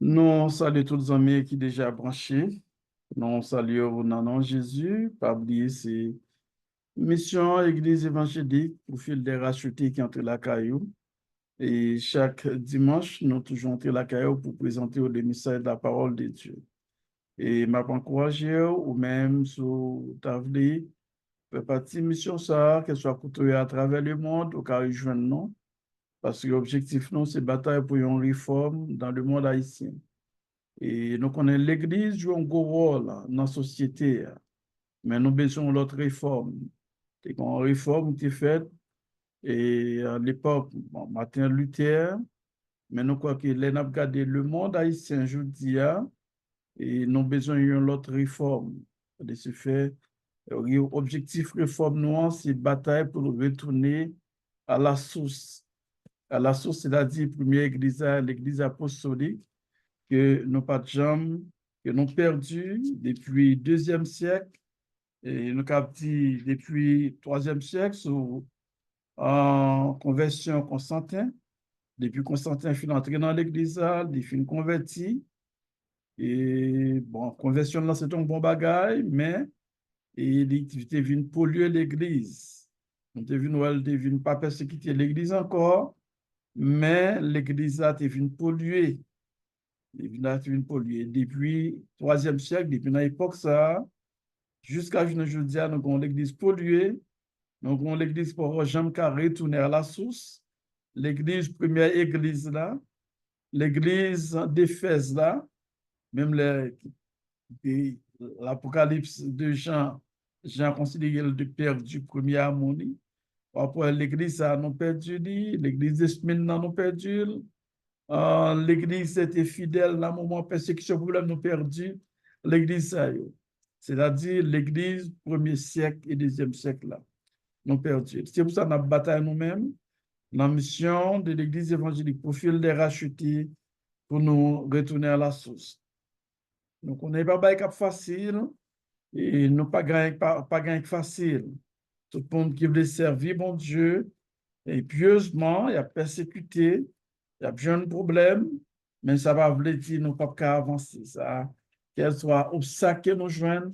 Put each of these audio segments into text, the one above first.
Nous saluons tous les amis qui sont déjà branchés. Nous saluons dans le nom de Jésus. Pas oublier, c'est mission Église évangélique pour fil des rachetés qui entre la caillou. Et chaque dimanche, nous toujours entre la caillou pour présenter le message de la parole de Dieu. Et m'a encouragé ou même sur ta vie, faire partie de mission ça, qu'elle soit couturier à travers le monde, au cas où rejoindre nous. Parce que l'objectif, nous, c'est bataille pour une réforme dans le monde haïtien. Et nous connaissons l'Église joue un gros rôle dans la société, mais nous besoin de l'autre réforme. C'est une réforme qui est faite et à l'époque, bon, Martin Luther, mais nous croyons que l'on a regardé le monde haïtien aujourd'hui et nous besoin d'une autre réforme. De ce fait, l'objectif réforme nous, c'est bataille pour retourner à la source. À la source, c'est-à-dire première église, l'église apostolique que nous pas de jambes, que nous perdu depuis deuxième siècle et nous avons dit depuis troisième siècle sous en conversion Constantin. Depuis Constantin fin entré dans l'église, il fin converti. Et bon, conversion là, c'est un bon bagage, mais il était venu polluer l'église. On était venu pas persécuter l'église encore, mais l'église a été venu polluer. Il a été venu polluer. Depuis troisième siècle, depuis l'époque ça, jusqu'à aujourd'hui, nous avons l'église polluée, nous avons l'église pour jamais qu'à retourner à la source, l'église, première église là, l'église d'Éphèse là, même l'Apocalypse de Jean, Jean considère le perdu premier harmonie. Après l'église a nous perdu, l'église de semaine nous perdu, l'église était fidèle dans le moment de persécution, problème nous perdu, l'église ça c'est-à-dire l'église premier siècle et deuxième siècle là, nous perdu. C'est pour ça que nous bataillons nous-mêmes, la mission de l'église évangélique pour fil des rachetés, pour nous retourner à la source. Donc, on n'est pas bail facile et nous pas gagner facile. Tout le monde qui veut servir bon Dieu, et pieusement, il a persécuté, il y a plein de problèmes, mais ça va vous dire nous pas qu'à avancer. Ça, quel soit obstacle que nous joignent,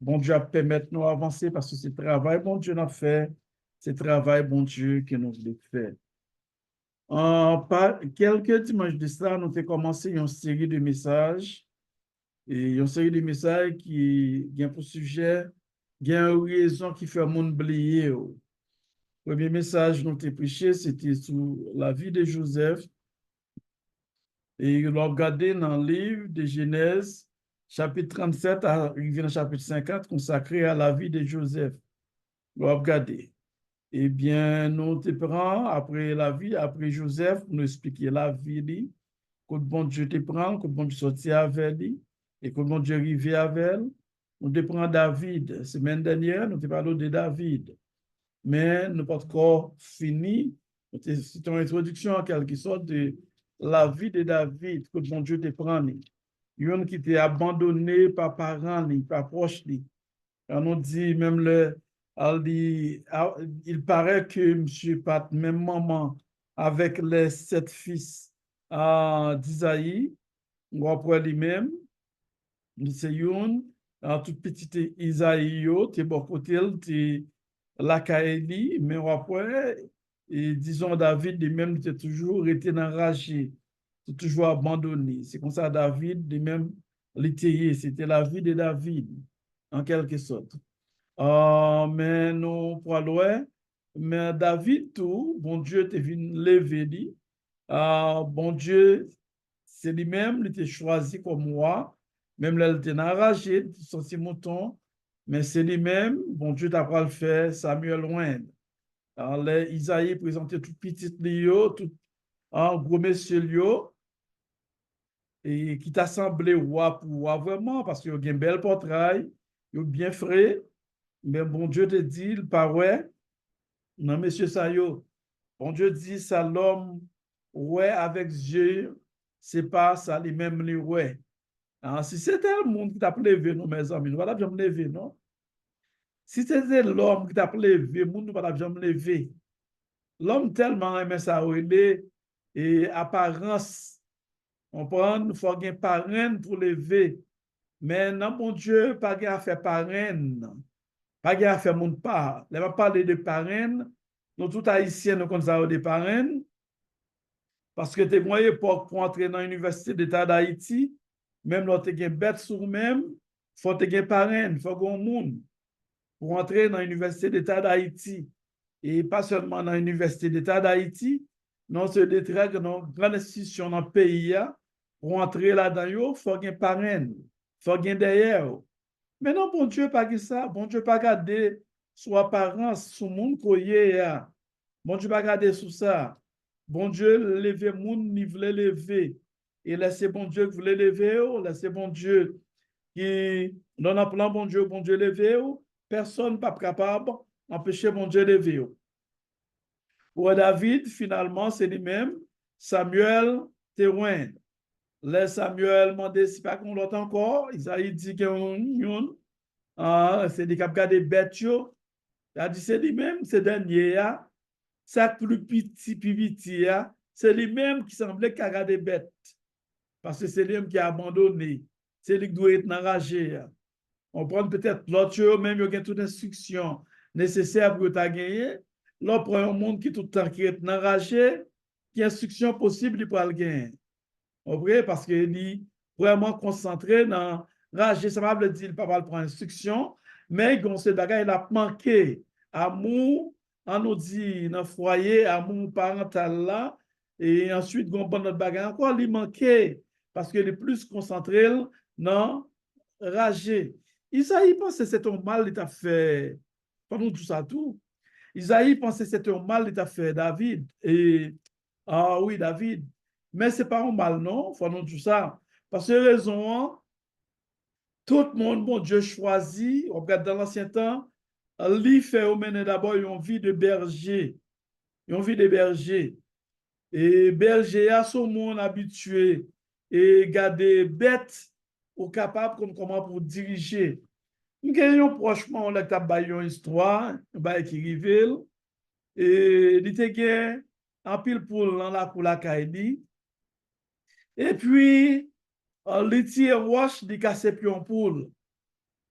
bon Dieu a permettre nous avancer parce que c'est le travail bon Dieu n'a fait, c'est le travail bon Dieu que nous voulons faire. Par quelques dimanches de cela, nous avons commencé une série de messages et une série de messages qui ont pour sujet, il y a une raison qui fait le monde oublier. Le premier message dont tu prêché, c'était sur la vie de Joseph. Et on a regardé dans le livre de Genèse, chapitre 37 arrivé au chapitre 50, consacré à la vie de Joseph. On a regardé. Eh bien, nous te prend après la vie, après Joseph, nous expliquer la vie, que bon Dieu te prend, que bon Dieu sortit avec lui, et que bon Dieu arrivé avec elle. Nous te prend David. Semaine dernière, nous te parlons de David. Mais nous pas encore fini. C'est une introduction en quelque sorte de la vie de David, que bon Dieu te prend. Il qui était abandonné par parents, par proches. On nous dit même il paraît que monsieur Pat, même maman, avec les 7 fils d'Isaïe, ou après lui-même, c'est une, en toute petite Isaïe, t'es bon côté, t'es la Kaeli, mais après, et disons David, lui-même, il toujours été enragé, il toujours abandonné. C'est comme ça, David, lui-même, c'était la vie de David, en quelque sorte. Mais nous, pour loin, mais David, tout, bon Dieu te venu lever, dit, bon Dieu, c'est lui-même, il était choisi comme moi, même là, il était enragé, son petit mouton, mais c'est lui-même, bon Dieu t'a pas le fait, Samuel loin. Alors, Isaïe présentait tout petit Lio, tout en gros monsieur Lio, et qui t'a semblé roi pour roi vraiment, parce qu'il y a un bel portrait, il est bien frais, mais bon Dieu te dit, il paraît, non, monsieur Sayo, bon Dieu dit, ça l'homme, ouais, avec Dieu, c'est pas ça, les mêmes les ouais. Alors, si c'était le monde qui t'a levé, nous, mes amis, nous ne va pas me lever, non? Si c'était l'homme qui t'a levé, nous ne va pas me lever. L'homme tellement aimait ça, il est et apparence, On prend, il faut un parrain pour lever. Mais non, mon Dieu, pas à faire parrain. Pas à faire mon part. Là, va parler de parrain. Nous, tout haïtiens, nous connaissons des parrains. Parce que tu es une époque pour entrer dans l'Université d'État d'Haïti, même là, tu es bête sur même, il faut que tu aies parrain, il faut que tu monde pour entrer dans l'Université d'État d'Haïti. Et pas seulement dans l'Université d'État d'Haïti, non, c'est des très grandes institutions dans le pays. Pour entrer là-dedans, il faut qu'il y ait parrain, il faut qu'il y ait derrière. Mais non, bon Dieu, pas que ça. Bon Dieu, pas garder son apparence, son monde coyer. Bon Dieu, pas garder sous ça. Bon Dieu, lever monde, il voulait lever. Et laissez bon Dieu qui voulait lever, laissez bon Dieu qui donne un plan, bon Dieu lever. Personne n'est pas capable d'empêcher bon Dieu lever. Pour David, finalement, c'est lui-même, Samuel Terouin. Les Samuel demandé si pas qu'on l'autre encore, Isaïe dit que c'est des cap des bêtes. Il a dit c'est lui-même, c'est dernier, ça plus petit, c'est lui-même qui semblait qu'il des bêtes. Parce que c'est lui-même qui a abandonné. C'est lui qui doit être enragé. On prend peut-être l'autre, même il y a toute instruction nécessaire pour ta gagner. Là, prend un monde qui tout le temps qui est enragé, qui instruction possible pour le gagner. Vrai, parce qu'il est vraiment concentré dans rager, ça va dire, il ne peut pas prendre instruction, mais il a manqué amour, on nous dit, dans le foyer, amour parental là, et ensuite, on prend notre bagage encore, il manquait, parce qu'il est plus concentré dans rager. Isaïe pense que c'est un mal qu'il a fait, pendant tout ça, tout. Isaïe pense que c'est un mal qu'il a fait, David, et, ah oui, David, mais ce n'est pas un mal, non? Il faut nous dire ça. Parce que raison, tout le monde, bon Dieu choisit, on regarde dans l'ancien temps, lui fait au mener d'abord une vie de berger. Une vie de berger. Et berger a son monde habitué et garder bête ou capable comme comment pour diriger. Nous avons prochement, on a une histoire, qui révèle, et il était en pile pour la cour la Kaili. Et puis, les tiers roche di casse pion poule.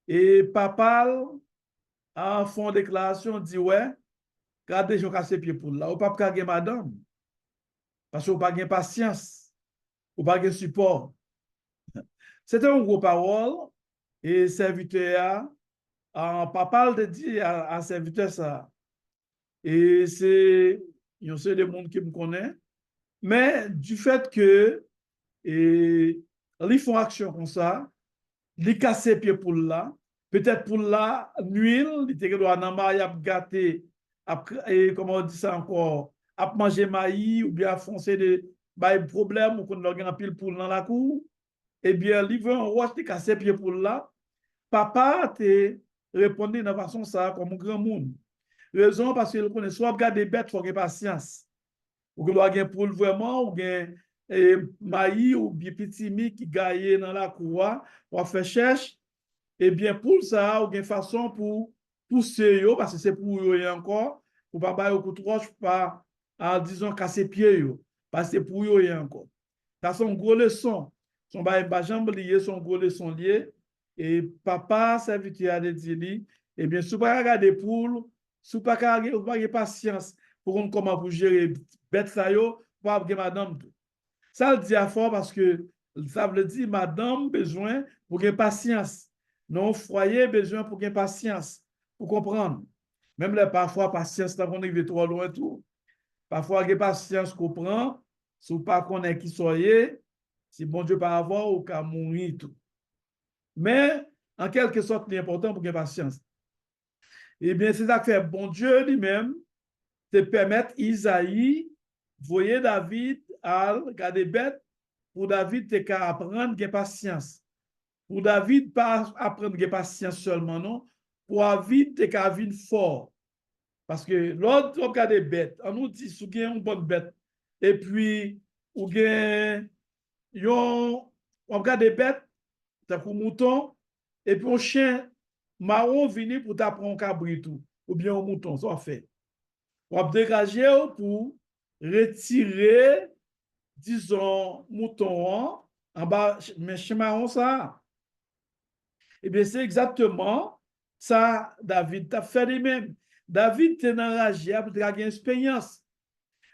Et papa, en fond déclaration, dit ouais, regardez, je casse pied poule là. Ou pas kage madame. Parce que ou pas de patience. Ou pas de support. C'était un gros parole. Et serviteur, papa te dit à serviteur ça. Et c'est, il y a des gens qui me connaissent. Mais du fait que, ils font action comme ça, li casse pied pour là, peut-être pour là, nuit, il était dans maille à gâter, et comment on dit ça encore, à manger maïs ou bien à foncer des problèmes ou qu'on a un pile pour dans la cour, eh bien, il veut un roche de casser pied pour là, papa te répondait de façon ça comme un grand monde. Raison parce qu'il connaît soit regarder bête, il faut avoir patience. Ou que l'on pour vraiment, ou bien maïs ou bien petit mi qui gagne dans la cour, pour faire cherche. Eh bien, pour ça, ou une façon pour pousser, parce que c'est pour eux encore, pour pas bailler au coup de roche, pas, disons, casser pied, parce que c'est pour eux encore. Ça, c'est une grosse leçon. Son bail, jambe lié, son gros leçon lié. Et papa, serviteur a dit, eh bien, si vous pas regarder pour, si vous pas regarder patience pour comment vous gérer bête ça, pour avoir madame. Ça le dit à fort parce que ça veut dire madame besoin pour gagner patience. Non, foyer besoin pour gagner patience, pour comprendre. Même là, parfois, patience, quand on arrive trop loin, tout. Parfois, gagner patience, comprend. Si vous pas connaître qui soyez, si bon Dieu par avoir ou qu'à mourir, tout. Mais, en quelque sorte, l'important pour gagner patience. Eh bien, c'est ça que fait bon Dieu lui-même, te permettre Isaïe, voyez David, à regarder bête, pour David, te qu'à apprendre gagner patience. Pour David, pas apprendre la patience seulement, non. Pour David, tu as vivre fort. Parce que l'autre, on regarde des bêtes. On nous dit, si vous avez une bonne bête, et puis, on regarde des bêtes, t'as pour mouton, et puis un chien marron venu pour t'apprendre un cabritou, ou bien un mouton, ça fait. On va dégager pour retirer disons, mouton, en bas, mais chemin ça. Eh bien, c'est exactement ça, David t'a fait lui-même. David t'es enragé pour avoir une expérience.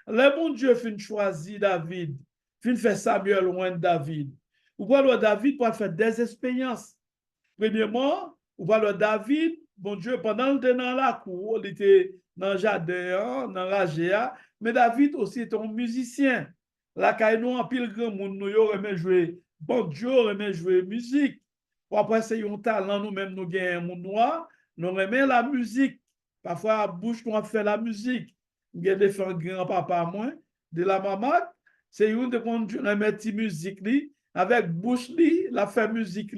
Le bon Dieu fin choisi David, fin fait Samuel loin de David. Ou pas David pour faire des expériences. Premièrement, ou pas David, bon Dieu, pendant le dans la cour, il était dans le jardin, dans la ragéa, mais David aussi est un musicien. La caille en pile grand monde, nous aimé jouer, bon Dieu aimé jouer musique. Après, c'est un talent, nous-mêmes, nous gagnons un noir, nous aimons la musique. Parfois, à bouche, nous fait la musique. Nous avons fait un grand-papa, moi, de la maman, c'est une de qu'on aime la musique, avec bouche, la fait musique,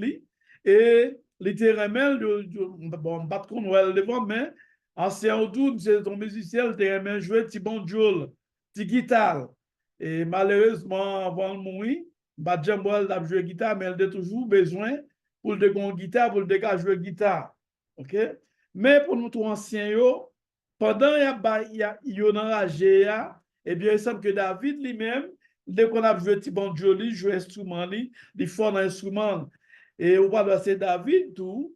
et littéralement, bon, pas qu'on voit devant, mais ancien autour, c'est ton musicien, il t'a jouer petit banjol, petit guitare. Et malheureusement, avant de mourir, pas de jambol a joué guitare, mais elle a toujours besoin pour de gon guitare, pour de jouer guitare. OK? Mais pour nous tous anciens, pendant il y a enragé, eh bien, il semble que David lui-même, dès qu'on a joué petit banjol, il joue instrument, il fait un instrument. Et on va c'est David tout,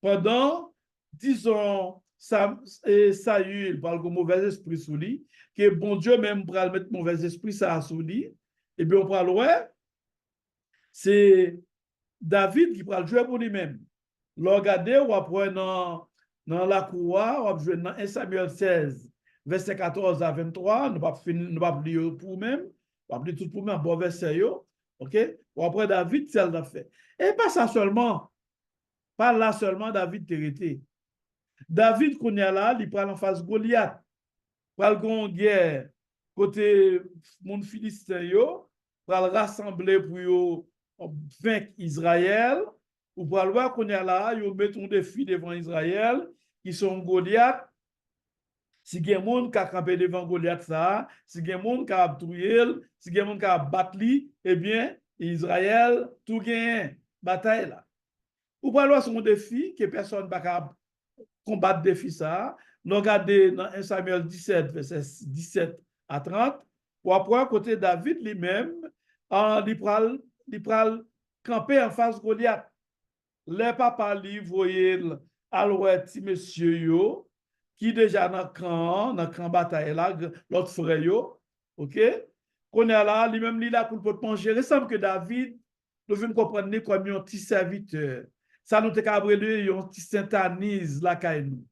pendant, disons, Saül parle de mauvais esprit sous lui, que bon Dieu même pour mettre mauvais esprit ça sous lui, et bien on parle, ouais, c'est David qui prend le jouer pour lui-même. Regardez, on va dans la cour, on va jouer dans 1 Samuel 16, verset 14 à 23, nous va lire pour nous-mêmes, on va lire tout pour nous-mêmes, bon verset, ok? Ou après David, c'est l'a fait. Et pas ça seulement, pas là seulement David t'hérité. David, qu'on y a là, il prend en face Goliath. Pral gon guerre côté mon philistin yo, pral rassembler pour yo vaincre Israël, ou pral voir qu'on y a là, yo met un défi devant Israël, qui sont Goliath. Si gen moun ka camper devant Goliath ça, si gen moun ka abtouyer, si gen moun ka battre li, eh bien, Israël tout gagne bataille là. Ou pral voir son défi que personne pas capable combattre défi ça. Nous regardons dans 1 Samuel 17, verset 17 à 30, ou après, à côté David lui-même, il pral camper en face Goliath. Les papas lui voyaient à l'ouest, monsieur yo, qui déjà dans le camp bataille là, l'autre frère yo, ok? Qu'on est là, lui-même, il là pour manger. Il semble que David, nous venons comprendre comme un petit serviteur. Ça nous a brûlé un petit satanise là, nous.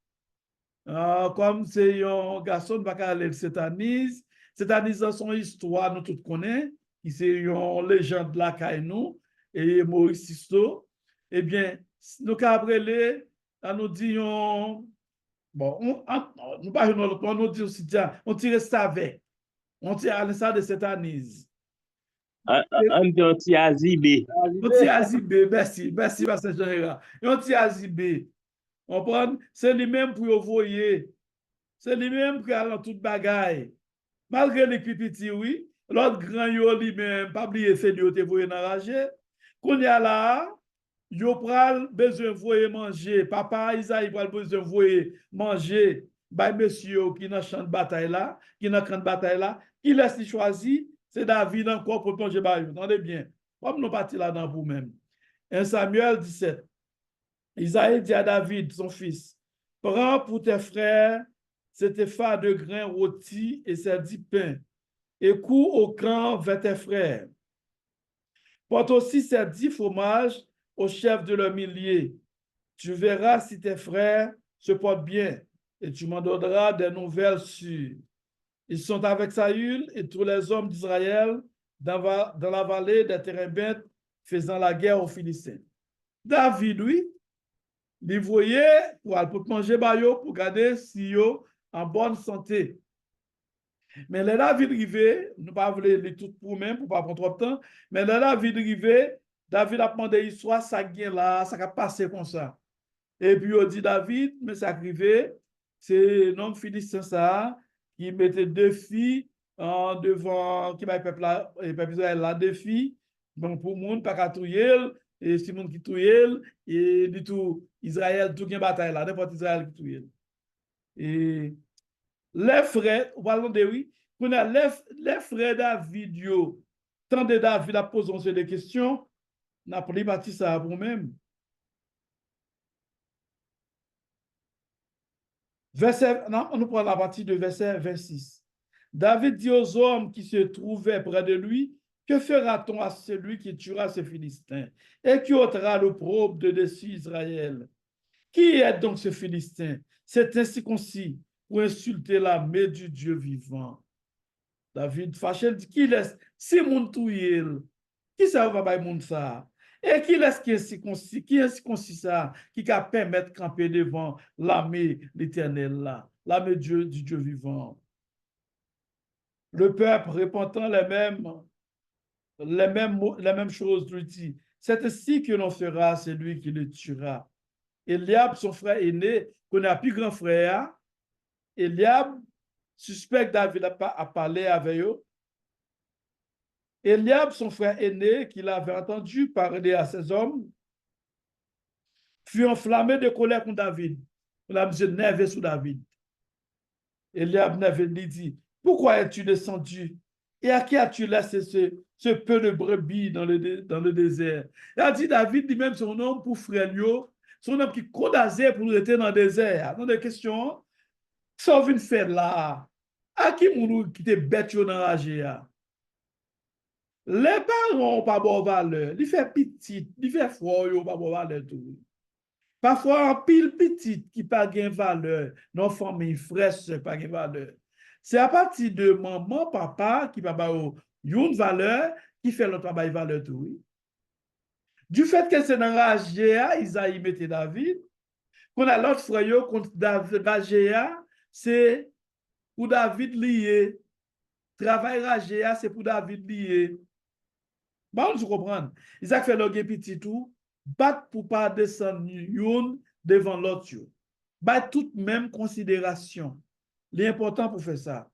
Comme c'est un garçon qui va aller satanise, satanise dans son histoire, nous tous connaissons, qui c'est une légende là, nous, et Maurice Sisto. Eh bien, nous avons nous disons, bon, nous pas on nous dit aussi, on tire ça avec, on tire à l'instar de satanise. Un petit azibé. On tire azibé, merci, merci, Pasteur Général. On tire azibé. On prend, c'est lui-même pour envoyer. C'est lui-même qui a dans toute bagaille. Malgré les petits, oui, l'autre grand yo lui-même, pas oublier c'est lui qui voyé enragé. Qu'on y a là, yo pral besoin voyer manger. Papa Isaïe pral besoin voyer manger. Bah monsieur qui dans champ de bataille là, qui dans camp de bataille là, qui laisse choisi, c'est David encore pour plonger bah. Entendez bien. Comme nous partis là-dedans pour même. 1 Samuel 17. Isaïe dit à David, son fils, prends pour tes frères cet phare de grains rôtis et ces 10 pains, et cours au camp vers tes frères. Porte aussi ces 10 fromages au chef de leur millier. Tu verras si tes frères se portent bien, et tu m'en donneras des nouvelles sûres. Ils sont avec Saül et tous les hommes d'Israël dans la vallée des Térébintes, faisant la guerre aux Philistins. David, lui, il voyait pour manger bayo, pour garder si yo en bonne santé. Mais là, David rivé, nous pas voulu les tout pour même, pour pas prendre trop de temps, mais là, David rivé, David a demandé soit ça gagne là, ça va passer comme ça. Et puis, il dit David, mais ça arrivé, c'est non philistin ça, qui mettait 2 filles en devant, qui m'a peuple Israël là, 2 filles, donc pour le monde, pas qu'à touyer, et si le monde qui touye, et du tout, Israël, tout gagne bataille là, n'importe Israël qui touye. Et les frères, parlons de oui, les frères David, tant de David a posé des questions, n'a pas bâti ça pour nous-mêmes. On nous prend la partie de verset 26. David dit aux hommes qui se trouvaient près de lui, que fera-t-on à celui qui tuera ce Philistin et qui ôtera l'opprobre de dessus Israël? Qui est donc ce Philistin? C'est incirconcis pour insulter l'armée du Dieu vivant. David fâché dit, qui laisse si moun touye, qui ça va bay moun ça? Et qui laisse qui est circoncis ça, qui va permettre de camper devant l'armée l'Éternel là, l'armée du Dieu vivant. Le peuple répondant les mêmes choses lui dit, c'est ainsi que l'on fera celui qui le tuera. Eliab, son frère aîné, qu'on a plus grand frère, Eliab suspecte David a parlé avec eux. Eliab, son frère aîné, qu'il avait entendu parler à ses hommes, fut enflammé de colère contre David. Il a mis nerveux sur David. Eliab lui dit, pourquoi es-tu descendu? Et à qui as-tu laissé ce peu de brebis dans le désert? Il a dit, David, lui-même, son homme pour frère, son homme qui condamné pour être dans le désert. Dans des questions, sauf une fête là. À qui moun qui te bête dans la GA? Les parents n'ont pas bonne valeur. Ils font petit, ils font froid, ils n'ont pas bonne valeur tout. Parfois, un pile petit qui n'a pas de valeur, nos familles fraîches pas de valeur. C'est à partir de maman, papa qui va avoir une valeur qui fait l'autre pas de valeur tout. Oui. Du fait que c'est dans la GA, Isaïe mettait David, qu'on a l'autre frère contre David, la GA, c'est pour David lié. Travail ragé, c'est pour David lié. Bon, je comprends. Isaac fait le petit tout, bat pour pas descendre une devant l'autre. Bat toute même considération. L'important pour faire ça.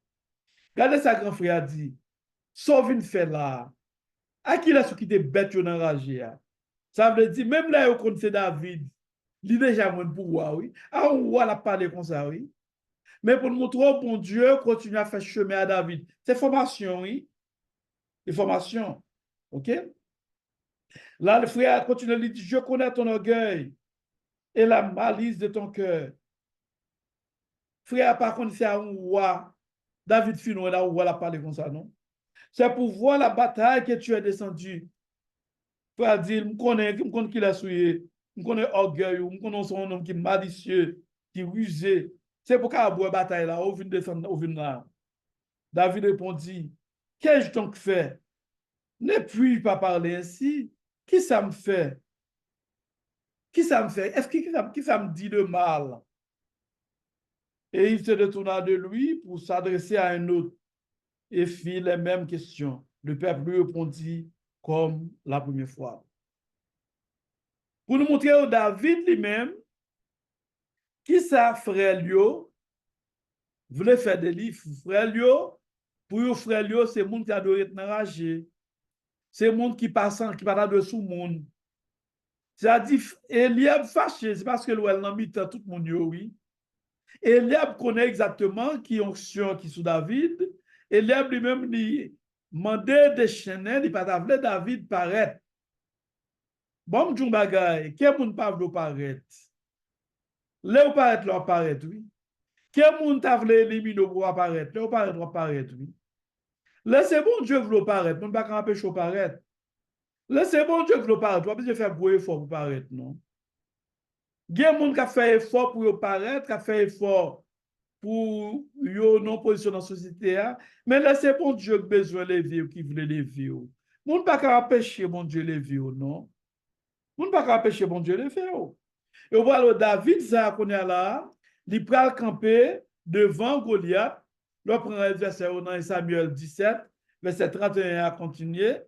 Regardez sa grand frère dit, sauve une fait là. À qui la qui te bête yon enragé. Ça veut dire, même là, on c'est David, il est déjà moins pour oui. Ah, on va la parler comme ça, oui. Mais pour nous montrer au bon Dieu, continue à faire chemin à David. C'est formation, oui. C'est formation. OK? Là, le frère continue à lui dire, je connais ton orgueil et la malice de ton cœur. Frère, par contre, c'est un roi. David Finon, là, on va la parler comme ça, non? C'est pour voir la bataille que tu es descendu. Frère dit, je connais qu'il a souillé, je connais orgueil, je connais son homme qui est malicieux, qui est rusé. C'est pour qu'à boire bataille là, on vient descendre, on vient là. David répondit, qu'ai-je donc fait? Ne puis pas parler ainsi. Qui ça me fait? Qui ça me fait? Est-ce qui ça me dit de mal? Et il se détourna de lui pour s'adresser à un autre et fit les mêmes questions. Le peuple lui répondit comme la première fois. Pour nous montrer au David lui-même, qui ça frère Lio voulait faire des livres. Frère Lio, pour eux, frère Lio, c'est le monde qui a de être enragé. C'est le monde qui passe, qui parle de sous monde. C'est-à-dire, Eliab fâché, c'est parce que l'ouel n'a mis tout le monde, oui. Eliab connaît exactement qui est onction qui sous David. Eliab lui-même dit, mandé des chenets, il pas voulu David paraître. Bon, m'djou bagay, quel monde pas voulu paraître? Là, ou paraître, là, paraître, oui. Quel monde t'a voulu éliminer pour apparaître? Là, ou paraître, oui. Là, c'est bon Dieu veut paraître, non pas empêcher paraître. Là, c'est bon Dieu veut paraître, tu vas besoin faire gros effort pour paraître, non? Il y a des gens qui ont fait effort pour paraître, qui ont fait effort pour non position dans la société, mais là, c'est bon Dieu qui a besoin de lever, qui veut lever. On ne peut pas empêcher bon Dieu de lever, non? On ne peut pas empêcher bon Dieu de lever. Et on voit David, ça qu'on est là, il prend le camper devant Goliath. Là, prend le verset dans Samuel 17, verset 31 à continuer.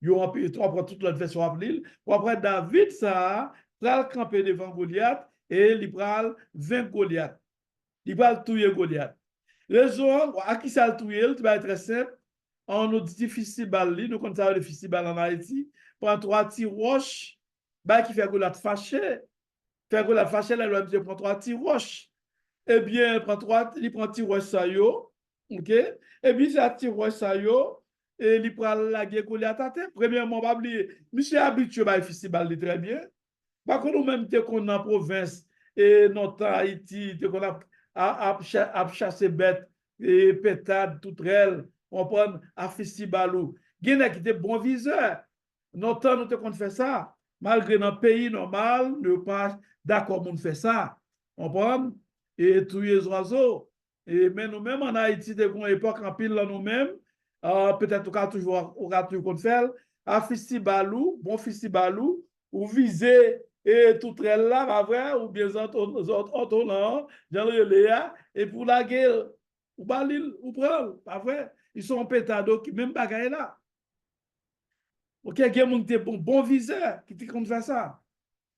On prend toute l'autre version à l'île. Après, David, ça, prend le camper devant Goliath et il prend 20 Goliath. Il va tuer Goliath. Raison, à qui ça le tuer, il va être très simple. On nous dit festival, nous connaissons le festival en Haïti, prend 3 tirs roches, qui fait Goliath fâché. Fait Goliath fâché, là, il prend 3 tirs roches. Eh bien, il prend 3 tirs roches ça yo, ok? Et puis, ça tire roches ça yo, et il prend la guerre Goliath à terre. Premièrement, pas oublier, monsieur habitué à festival très bien. Par contre, nous-mêmes, qu'on en province, et notre Haïti, qu'on a chassé bêtes, et pétades, tout réel, on prend à festival. Il y a qui étaient bons viseurs. Notre nous te fait ça. Malgré notre pays normal, ne pas d'accord pour faire ça. On prend et tous les oiseaux. Et mais nous-mêmes en Haïti, de une époque en pile là nous-mêmes, peut-être qu'on toujours faire à festival bon festival ou viser et tout très là, pas vrai, ou bien autres là, dans le Léa, et pour la guerre, ou balil, ou prendre, pas vrai, ils sont pétards qui même pas là. Ok, il y a des bon viseur qui te compte faire ça.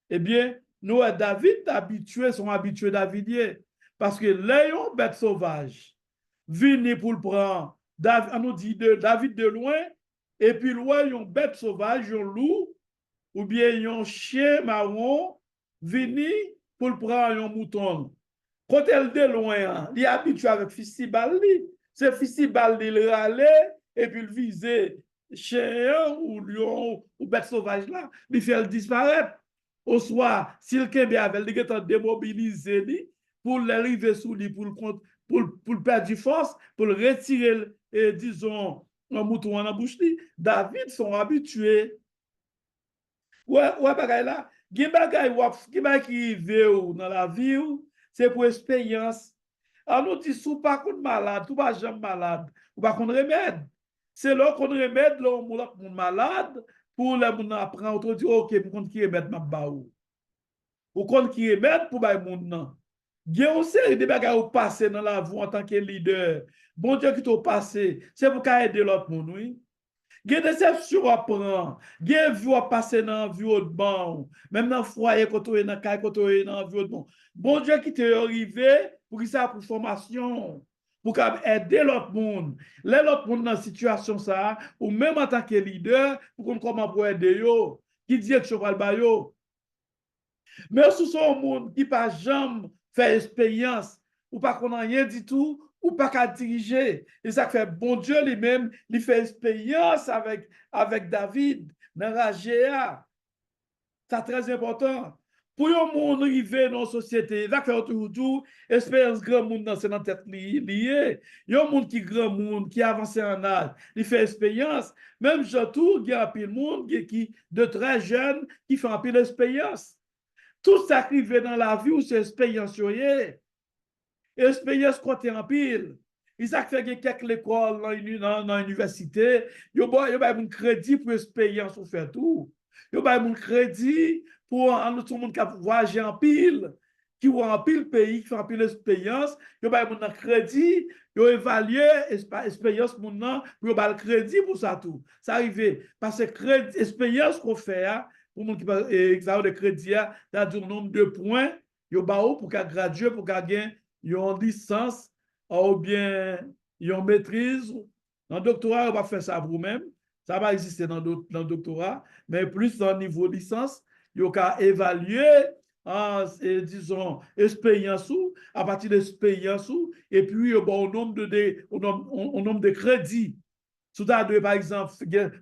Eh bien, nous, David, sont habitués Davidier. Parce que les bêtes sauvages, venir pour le prendre, on nous dit David de loin, et puis loin, ils ont bête sauvage, ils ont loup, ou bien ils ont chien marron, venir pour le prendre un mouton. Quand elle de loin, il est habitué avec festival, c'est festival, il râlait, et puis il visait chien ou lion ou bête sauvage là, il fait le disparaître. Au soir, s'il kembe avec, il est démobilisé pour l'arriver sous lui, pour perdre du force, pour le retirer, et, disons, un mouton en bouche. David sont habitués. Ouais, bagay là. Gen bagay qui veut dans la vie, c'est pour expérience. On nous dit, sous pas qu'on malade, tout pas jamais malade, ou pas qu'on remède. C'est là qu'on remède, là, on malade, pour les gens apprendre, on dit, ok, pour qu'on qui remède ma baou. Ou qu'on qui remède pour les gens non. Il y a une série de bagages qui passent dans la vie en tant que leader. Bon Dieu qui t'a passé, c'est pour aider l'autre monde, oui. Il y a des déceptions à prendre. Il y a des vues à passer dans la vie de bon. Même dans le foyer, quand on est dans le cas, quand on est dans la vie de bon. Bon Dieu qui t'est arrivé pour qu'il ça pour formation, pour aider l'autre monde. L'autre monde dans la situation, ça, ou même en tant que leader, pour qu'on comment pour aider yo, qui dit que je vais le bailler. Mais si c'est un monde qui n'a jamais fait expérience, ou pas qu'on n'a rien du tout, ou pas qu'à diriger. Et ça fait bon Dieu lui-même, il fait expérience avec David dans la GA. C'est très important. Pour un monde arriver dans la société, il va faire autour, expérience grand monde c'est dans la tête liée. Il y a un monde qui grand monde, qui avance en âge, il fait expérience. Même surtout, il y a un peu de monde qui de très jeunes qui font un peu d'expérience. Tout ça qui vient dans la vie, c'est expérience. Expérience côté en pile. Ils ont fait quelques écoles dans l'université. Ils ont un crédit pour expérience pour faire tout. Ils ont un crédit pour tout le monde qui a voyagé en pile, qui voit en pile pays, qui fait en pile expérience. Ils ont un crédit, ils ont évalué l'expérience pour un crédit pour ça tout. Ça arrive parce que l'expérience qu'on fait, pour le monde qui a des crédits, c'est un nombre de points, ils ont pour qu'à graduer, pour qu'à gagner ils ont licence ou bien ils ont maîtrise. Dans le doctorat, on va faire ça vous-même. Ça va exister dans le doctorat, mais plus dans le niveau licence, il y a évaluer, disons, expérience à partir de l'expérience, et puis au nombre de crédits. Si tu as, par exemple,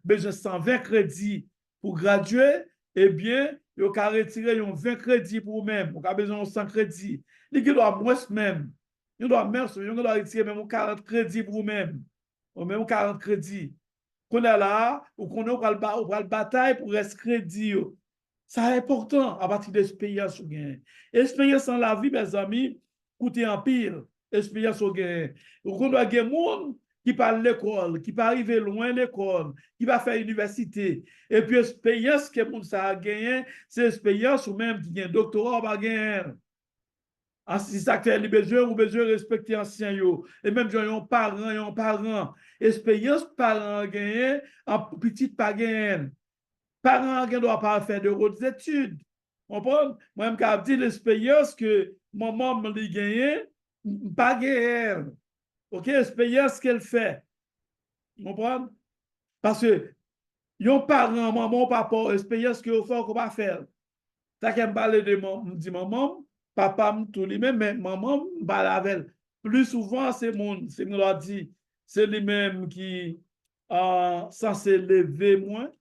besoin de 120 crédits pour graduer, eh bien, il y a retirer 20 crédits pour vous-même. On a besoin de 100 crédits. Il doit moins même. Il doit retirer même 40 crédits pour vous-même. Ou même 40 crédits. Qu'on est là, ou qu'on a la bataille pour rester crédit. C'est important à partir de l'expérience. L'expérience dans la vie, mes amis, coûte en pile. Expérience au gain. On doit gagner monde qui parle l'école, qui peut arriver loin l'école, qui va faire l'université. Et puis, l'expérience que monde ça a gagné, c'est l'expérience ou même qui gagne doctorat, va gagner. Si ça fait les besoins ou besoin de respecter anciens yo. Et même gens parents, expérience parents gagné, en petite pas gagné. Parents ne doivent pas faire de hautes études. On comprend? Moi, je dis l'expérience que maman me l'a gagné, pas gagné. OK, l'expérience qu'elle fait. On comprend? Parce que yon parent, maman, papa, expérience que vous faites qu'on va faire. Ça qui me parle de maman, papa me tout lui-même, mais maman me parle avec elle. Plus souvent, c'est mon dit, c'est lui-même qui censé lever moins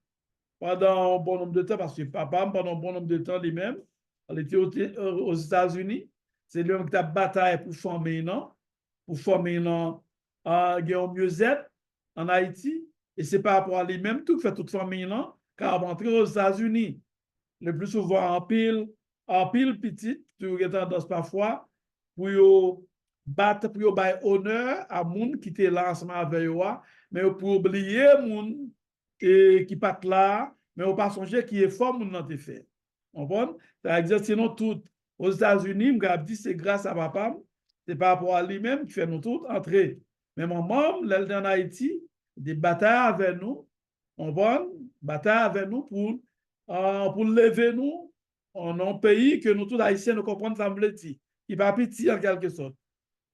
pendant un bon nombre de temps, parce que papa, pendant un bon nombre de temps lui-même, il était aux États-Unis. C'est lui qui a bataille pour former un mieux-être en Haïti. Et c'est par rapport à lui-même tout fait toute famille qui a rentré aux États-Unis. Le plus souvent en pile petite, tu as tendance parfois pour battre, pour bailler honneur à monde qui était là ensemble avec eux, mais pour oublier monde qui pas là, mais on pas songer qui est fort monde dans tes fait. On comprend? C'est-à-dire sinon tout aux États-Unis, je dit c'est grâce à papa, c'est par rapport à lui-même qui fait nous tous entrer. Mais mon maman, là en Haïti, des batailles avec nous, on va bataille avec nous pour lever nous en un pays que nous tous haïtiens nous comprenons ça me dit. Il va petit en quelque sorte.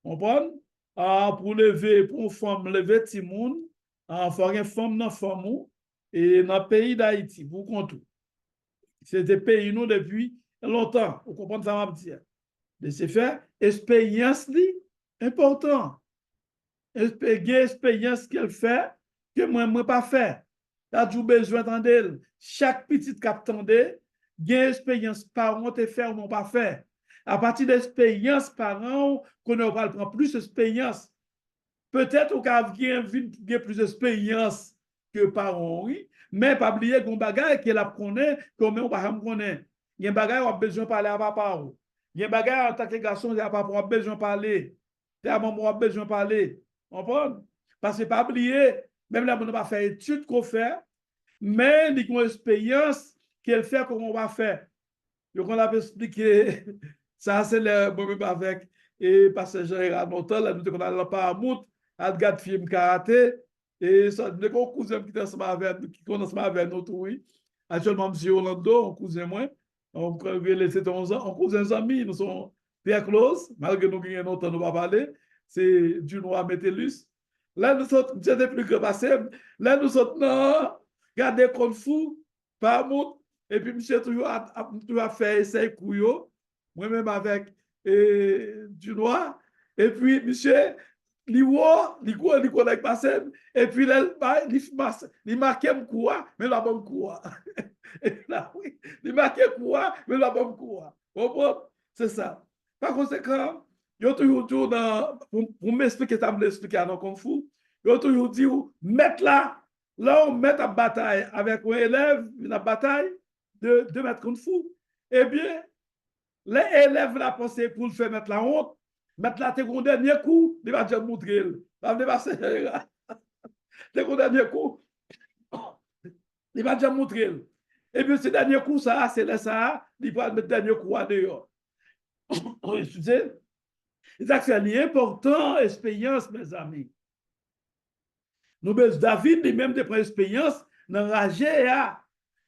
On comprend? Pour lever, pour femme lever tout le monde, faire une femme dans femme et dans le pays d'Haïti, vous comptez. C'est des pays nous depuis longtemps. Vous comprenez ça me dire. De ce fait, expérience important. Expérience qu'elle fait que moi pas fait. T'as toujours besoin d'entendre. Chaque petite cap tendait, gain expérience parents te faire ou pas faire. À partir d'expérience parents, qu'on va prendre plus d'expérience. Peut-être qu'on a plus d'expérience que parents, oui, mais pas oublier qu'on bagaille qu'elle a connaît comme on pas connaît. Il y a bagaille on a besoin de parler à papa. Il y a bagaille en tant que garçon, il y a pas besoin de parler. Il y a maman besoin de parler. On comprend? Parce que pas oublier, même là on n'a pas fait études qu'on fait, mais il y a une expérience qu'elle fait comment on va faire. Donc on a expliqué ça c'est le moi avec et parce que j'ai longtemps là nous on a pas à mout à regarder film karaté et ça de mon cousin qui ensemble avec qui commence avec nous tout oui. Actuellement monsieur Orlando, un cousin moi, on c'est 11 ans, on cousin amis, nous sommes très close malgré nous gagnons longtemps nous pas parler, c'est du noir Métellus. Là nous sommes j'étais plus que passé, là nous sommes non, regardez comme fou, pas mout. Et puis, monsieur toujours a fait essai couillot, moi-même avec du noir. Et puis, monsieur, il connaît passé. Et puis, il marquait mon quoi, mais la bonne quoi. Et là, oui, il marquait quoi, mais la bonne quoi. C'est ça. Par conséquent, il y a toujours dit, pour m'expliquer, ça me l'expliquer à nos Kung Fu, il y a toujours dit, mettre là, on met en bataille avec un élève, une bataille, de mettre Kung Fu. Eh bien, les élèves la pensé pour le faire mettre la honte, mettre la ton dernier coup, il va déjà montrer. Il va ton dernier coup, il va déjà montrer. Et puis, ce dernier coup, ça, c'est là, ça, il va mettre le dernier coup à dehors. C'est important, expérience, mes amis. Nous, David, lui-même, de prendre expérience, dans la GA.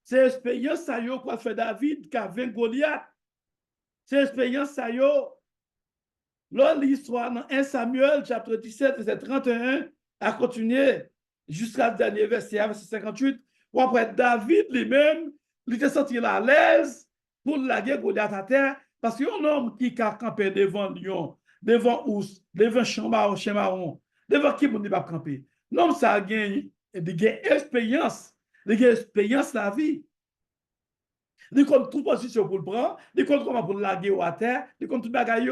C'est expérience, ça y est, quoi fait David, qui a vaincu Goliath. C'est expérience, ça y est. Là, l'histoire dans 1 Samuel, chapitre 17, verset 31, a continué jusqu'à le dernier verset, verset 58, où après David lui-même, il était senti à l'aise pour la guerre Goliath à terre, parce qu'un homme qui a campé devant lion, devant ours, devant chamaron, devant qui ne pas camper. L'homme, ça a gagné de expérience, la vie. Il compte toute position pour le prendre, il compte comment pour la guerre à terre, il compte tout bagaille.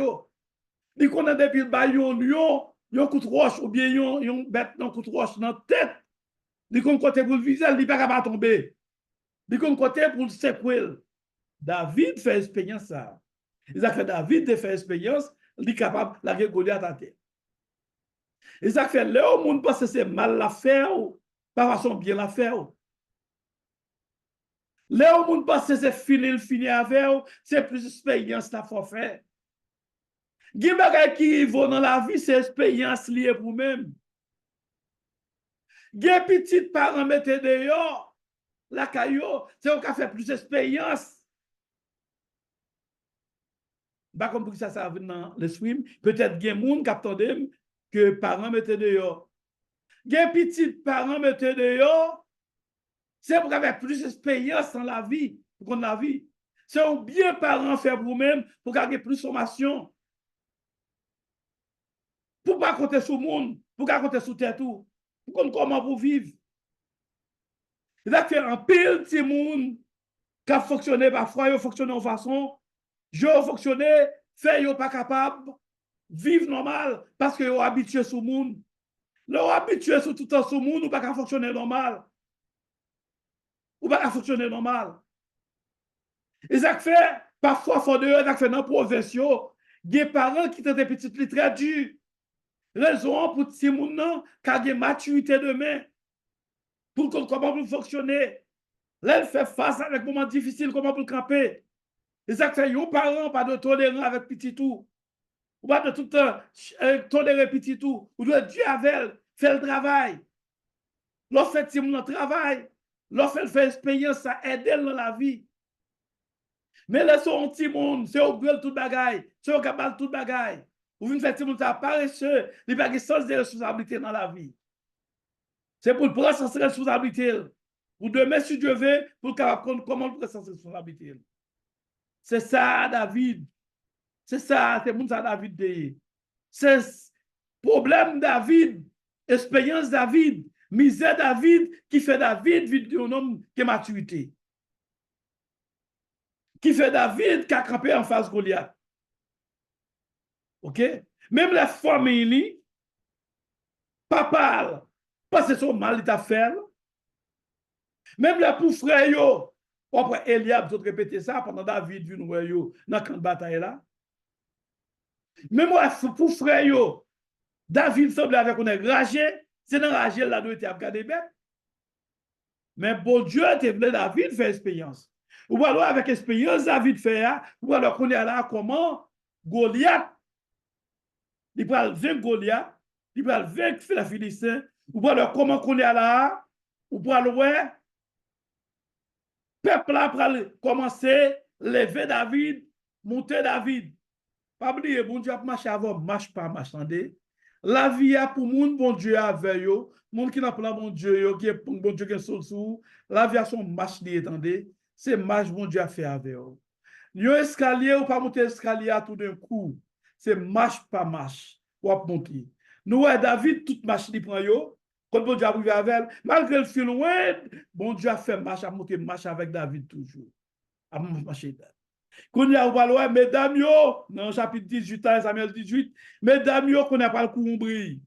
Il connaît depuis le baillon lion, yon coup de roche ou bien yon bête non coup de roche dans la tête. Il connaît côté pour le visage, il pas capable tomber. Il connaît côté pour le secouer. David fait expérience ça. Il a fait David fait expérience, il est capable de la Goliath à terre. Et ça fait là au monde pense que c'est mal la faire ou pas façon bien la faire. Là au monde pense que c'est fini avec c'est plus expérience la faut faire. Gen bagay qui vaut dans la vie, c'est expérience liée pour même. Gen petit parents mette dehors, la caillou, c'est on qui fait plus d'expérience. Pas comme pour ça vient dans l'esprit, peut-être gen moun qui attendent que parents mette dehors. Gen petit parents mette dehors, c'est pour avoir plus d'expérience dans la vie, pour la vie. C'est un bien parents faire pour même pour avoir plus de formation. Pour pas compter sur le monde, pour pas compter sur terre tout. Pour comment vous vivre. Il a fait un pile de monde qui a fonctionné parfois, il a fonctionné en façon, je fonctionné, fait, il pas capable, vivre normal, parce que vous habitué sur le monde. Là, habitué sur tout le temps sur le monde, ou pas fonctionner normal. Ou pas fonctionner normal. Et ça fait, parfois, il ça fait dans la province, il y a des parents qui ont des petites lettres très dures. Raison pour ces gens qui ont une maturité demain, pour comment pour fonctionner. Là, elle fait face avec des moments difficiles, comment pour camper. Et ça fait, les parents pas de tolérance avec petit tout. Ou pas de tout le temps tolérer petit tout. Ou doit Dieu avec elle, faire le travail. Lorsque fait si mon travail, lorsqu'elle fait expérience, ça aide elle dans la vie. Mais là, c'est un petit monde, c'est au brûle tout bagaille, c'est au capable tout bagaille. Ou venez faire petit monde, ça paresseux, il n'y a pas de sens de responsabilité dans la vie. C'est pour prendre sa responsabilité. Pour demain, si Dieu veut, pour apprendre comment prendre sa responsabilité. C'est ça, David. C'est ça, c'est ça, David. C'est problème David, expérience David, misère David, qui fait David vivre un homme qui a maturité. Qui fait David qui a campé en face Goliath. OK? Même la famille, papa, parce que son mal, il t'a fait. Même la pour frère, yo, après Eliab, tout répété ça pendant David vient voir yo dans la bataille là. Même pour frère, yo, David semble avec on est ragé, c'est dans ragé là doit être regardé bien. Mais bon Dieu, tu voulu David faire expérience. Ou alors avec expérience David fait, ou alors qu'on est là comment Goliath, il va vaincre Goliath, il va vaincre la Philistin, ou alors comment qu'on est là, ou alors ouais, peuple là pour commencer lever David, monter David. Pas oublier, bon Dieu a marché avant, marche pas, marchandé. La vie a pour moun, bon Dieu avec yo, moun qui n'a pas bon Dieu, yo, qui est bon Dieu qui est sous, la vie a son marche li étendé, c'est marche bon Dieu a fait avec yo. Yo escalier ou pas monter escalier à tout d'un coup, c'est marche pas marche, ou à monter. Nous, David, toute marche li prend yo, quand bon Dieu a arrivé avec elle, malgré le fil loin, bon Dieu a fait marche, a monter marche avec David toujours. A marcher. Qu'on y a parlé, mesdames, yo, dans le chapitre 18, Samuel 18, mesdames, yo, qu'on a pas le coumbri.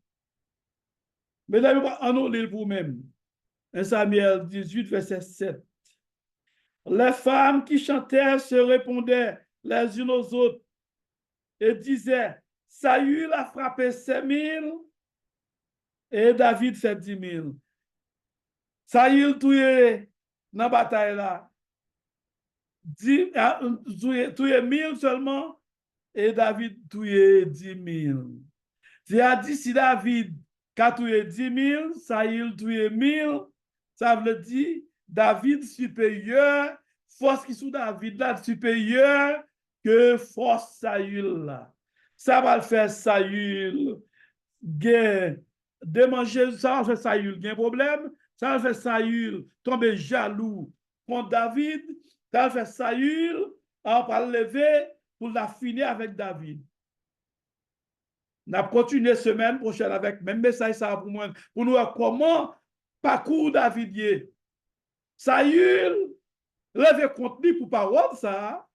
Mesdames, yo, en lire pour vous-même. Samuel 18, verset 7. Les femmes qui chantaient se répondaient les unes aux autres et disaient, Saül a frappé 5 000 et David fait 10 000. Saül tué dans la bataille là. Tué 1 000 seulement et David tué 10 000. C'est à dire si David a tué 10 000, Saül tué 1 000, ça veut dire David supérieur, force qui sous David là supérieure que force Saül là. Ça va le faire Saül gain de manger, ça va faire Saül gain problème, ça va faire Saül tomber jaloux contre David, ça va faire Saül on va lever pour la finir avec David. On a continué semaine prochaine avec même message ça pour moi pour nous voir comment parcours David y. Saül levé contre lui pour parole ça.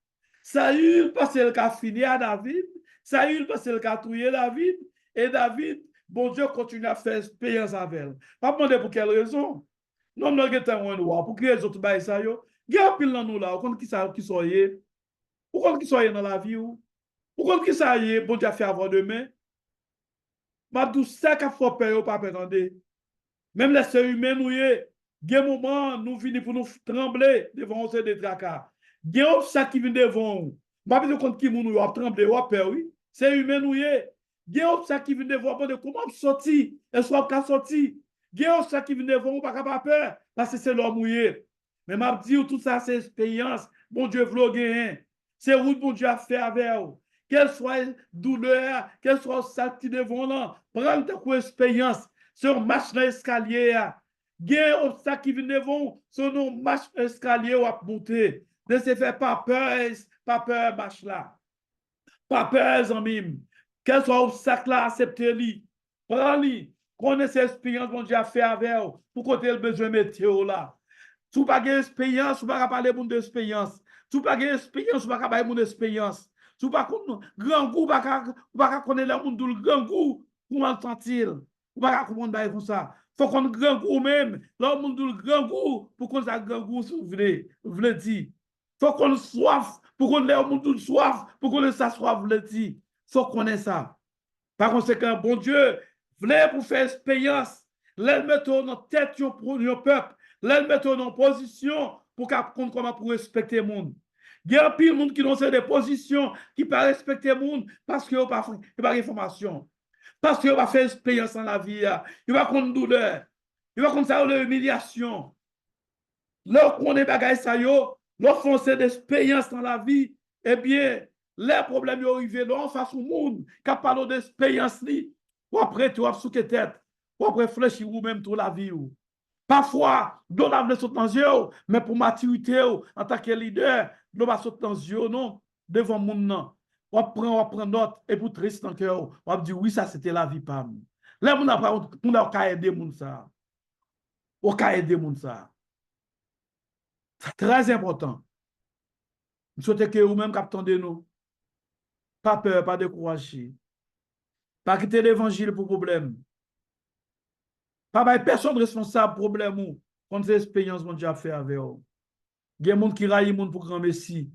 Saül parce qu'il a fini à David, Saül parce qu'il a tué David et David bon Dieu continue à faire expérience avec elle. Pas demander pour quelle raison. Non non pour que les autres bail ça yo. Gars pile dans nous là, on qui ça qui soyez. Pourquoi qui soyez dans la vie ou pourquoi qui ça y est bon Dieu fait avant demain. Ma douce ça qu'a fait peur pas attendre. Même les êtres humains nous y des moments nous venons pour nous trembler devant ces tracas. Des ça qui vient devant nous. Pas besoin compte qui nous a tremblé ou peur oui. C'est humain nous y des ça qui vient devant de comment sortir et soit qu'à sortir. Des ça qui vient devant pas capable peur parce que c'est l'homme mouillé. Mais m'a dit tout ça c'est expérience. Bon Dieu vlogé c'est route bon Dieu a fait avec vous. Quelle soit douleur, quelle soit ça qui devant là, prendre ta expérience sur marche dans l'escalier. Gen obstacle qui vient devant, sur nos marche escalier ou à monter. Ne se fait pas peur marche là. Pas peur amis. Quel soit obstacle là, acceptez-le. Prends-le. Connaissez l'expérience qu'on a fait avec vous. Pour côté le besoin météo là. Si vous n'avez pas d'expérience, vous ne pouvez pas parler de d'expérience. Si vous n'avez pas d'expérience, vous ne pouvez pas parler de d'expérience. Si vous n'avez pas grand goût, vous ne pouvez pas connaître le monde du grand goût pour le sentir. Vous ne pouvez pas comprendre comme ça. Il faut qu'on ait grand goût même. Le monde du grand goût pour qu'on ait grand goût, si vous voulez dire. Il faut qu'on ait soif pour qu'on ait le monde du soif, pour qu'on ait sa soif, vous voulez dire. Il faut qu'on ait ça. Par conséquent, bon Dieu, voulait pour faire expérience, l'elle met dans tête pour le peuple, l'elle met en position pour qu'on comment pour respecter le monde. Il y a pile monde qui ont des positions qui ne pas respecter le monde parce qu'ils n'ont pas d'information, parce qu'ils n'ont pas fait expérience dans la vie, ils n'ont pas contre douleur, ils n'ont pas contre ça l'humiliation. Lorsqu'on est bagaille ça yo, lorsqu'on fait des expériences dans la vie, eh bien, les problèmes arrivent là face au monde, qui parle d'expérience, ou après, tu vas sous tête, ou après, réfléchir ou même toute la vie. Parfois, on a sauter dans les yeux, mais pour maturité, en tant que leader, on va sauter dans les yeux, non, devant le monde. On prend note, et pour triste dans le cœur, on va dire, oui, ça, c'était la vie, pas moi. Là, on a aider les gens. On a aider les gens. C'est très important. Je souhaite que vous-même captez nous. Pas peur, pas décourager. Pas quitter l'évangile pour problème. Pas de personne responsable pour problème contre ces expériences que Dieu a fait avec vous. Il y a des gens qui raillent pour grand Messie.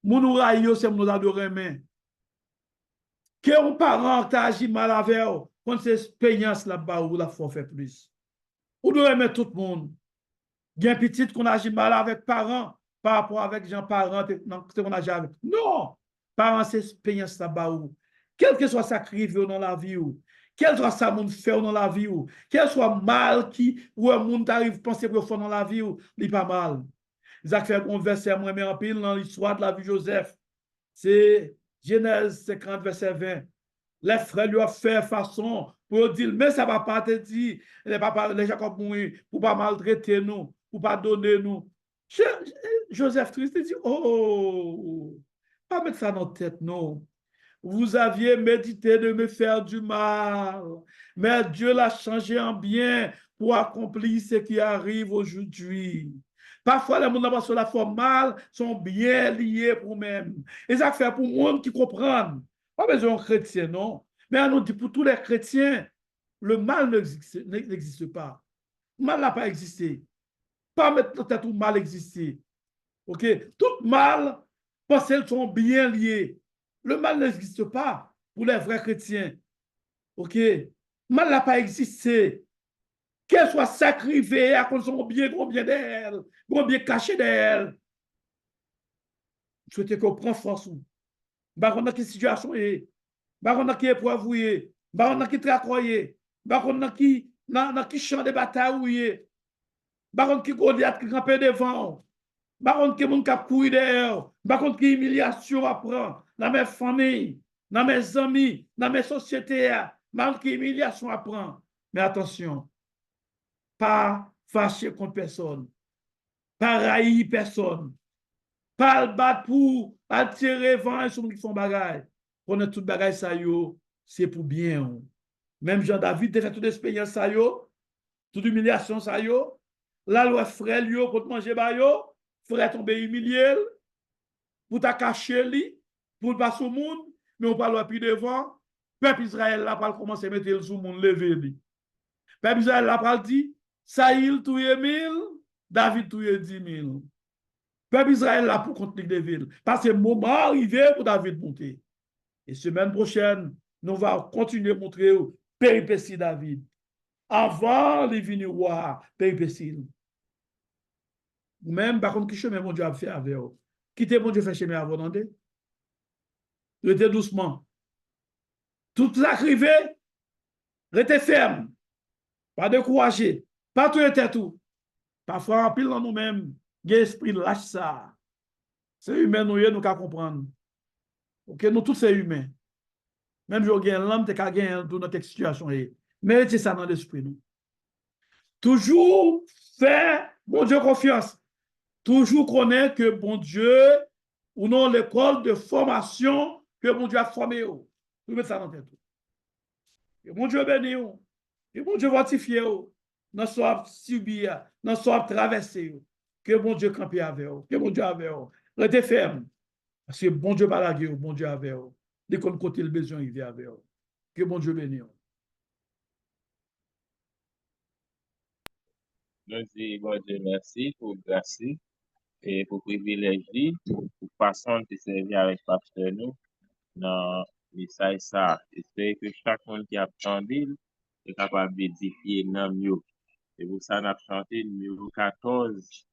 Les gens qui raillent, c'est nous adorer. Que un parent qui a agi mal avec vous contre ces expériences là-bas où la foi fait plus. Ou devez aimer tout le monde. Il y a un petit qu'on a agi mal avec parents par rapport avec gens parents qu'on a agi avec. Non! Parents, c'est expérience là-bas où. Quel que soit ça qui arrive dans la vie où. Quel soit ça monde fait dans la vie où. Quel soit mal qui ou un monde arrive penser pour faire dans la vie où, il pas mal. Isaac fait un verset moi en pile dans l'histoire de la vie de Joseph. C'est Genèse 50 verset 20. Les frères lui ont fait façon pour dire mais ça va pas te dire les Jacob mourir pour pas maltraiter nous, pour pas donner nous. Joseph triste dit oh pas mettre ça dans la tête non. Vous aviez médité de me faire du mal, mais Dieu l'a changé en bien pour accomplir ce qui arrive aujourd'hui. Parfois, les gens sur la forme mal sont bien liés pour eux-mêmes. Et ça fait pour monde qui comprennent. Pas besoin de chrétiens, non. Mais on nous dit pour tous les chrétiens, le mal n'existe pas. Le mal n'a pas existé. Pas mettre en tête où mal existait. OK? Tout mal, parce qu'elles sont bien liées. Le mal n'existe pas pour les vrais chrétiens. OK? Le mal n'a pas existé. Qu'elle soit sacrifiée à cause de bien d'elle, bien caché d'elle. Je souhaite qu'on prenne force. Par contre, quelle situation est, par contre, qui épreuve ou est, par contre, qui tracoye, par contre, qui champ de bataille ou est, par contre, qui Goliath qui campait devant, par contre, qui moun kap courir derrière, par contre, qui humiliation apprend dans mes familles, dans mes amis, dans mes sociétés, par contre, qui humiliation apprend. Mais attention, pas fâché contre personne, pas raïr personne, pas le battre pour attirer vent sur qui font bagaille. On a tout bagaille ça yo, c'est pour bien. Même Jean-David a fait toute expérience ça yo, toute humiliation ça yo. La loi frère yo pour manger ba yo, frère tomber humilié pour ta cacher li, pour pas au monde, mais on parle plus devant. Peuple Israël là pas commencer à mettre le sous monde lever li. Peuple Israël là pas dit Saïl touye 1000, David touye 10 000. Peuple Israël là pour contenir des villes. Parce que le moment arrivé pour David monter. Et semaine prochaine, nous allons continuer à montrer péripéties David. Avant de venir voir péripéties. Même, par contre, qui chemin mon Dieu a fait avec vous? Quittez mon Dieu fait chemin avant d'entrer. Restez doucement. Tout arrivé, restez ferme. Pas décourager. Pas tout et tout. Parfois, en pile dans nous-mêmes, l'esprit lâche ça. C'est humain, nous nous qu'à comprendre. Ok, nous tous c'est humains. Même si on gagne l'âme, tu as gagné dans notre situation. Mais c'est ça dans l'esprit. Nous. Toujours faire, bon Dieu, confiance. Toujours connaître que bon Dieu, ou non l'école de formation que bon Dieu a formé. Vous mettez ça dans la tête. Et bon Dieu béni. Et bon Dieu fortifie. Nous sommes subis, nous sommes traversés. Que bon Dieu campe avec vous. Que bon Dieu avec vous. Restez ferme. Parce que bon Dieu pas la guerre, bon Dieu avec vous. Dès qu'on côté le besoin, il vient avec vous. Que bon Dieu bénisse. Nous disons, bon Dieu, merci pour grâce et pour privilège, pour façon de servir avec pasteur nous dans le message ça. J'espère que chaque monde qui a entendu est capable d'édifier dans mieux. Et pour ça, on a chanté numéro 14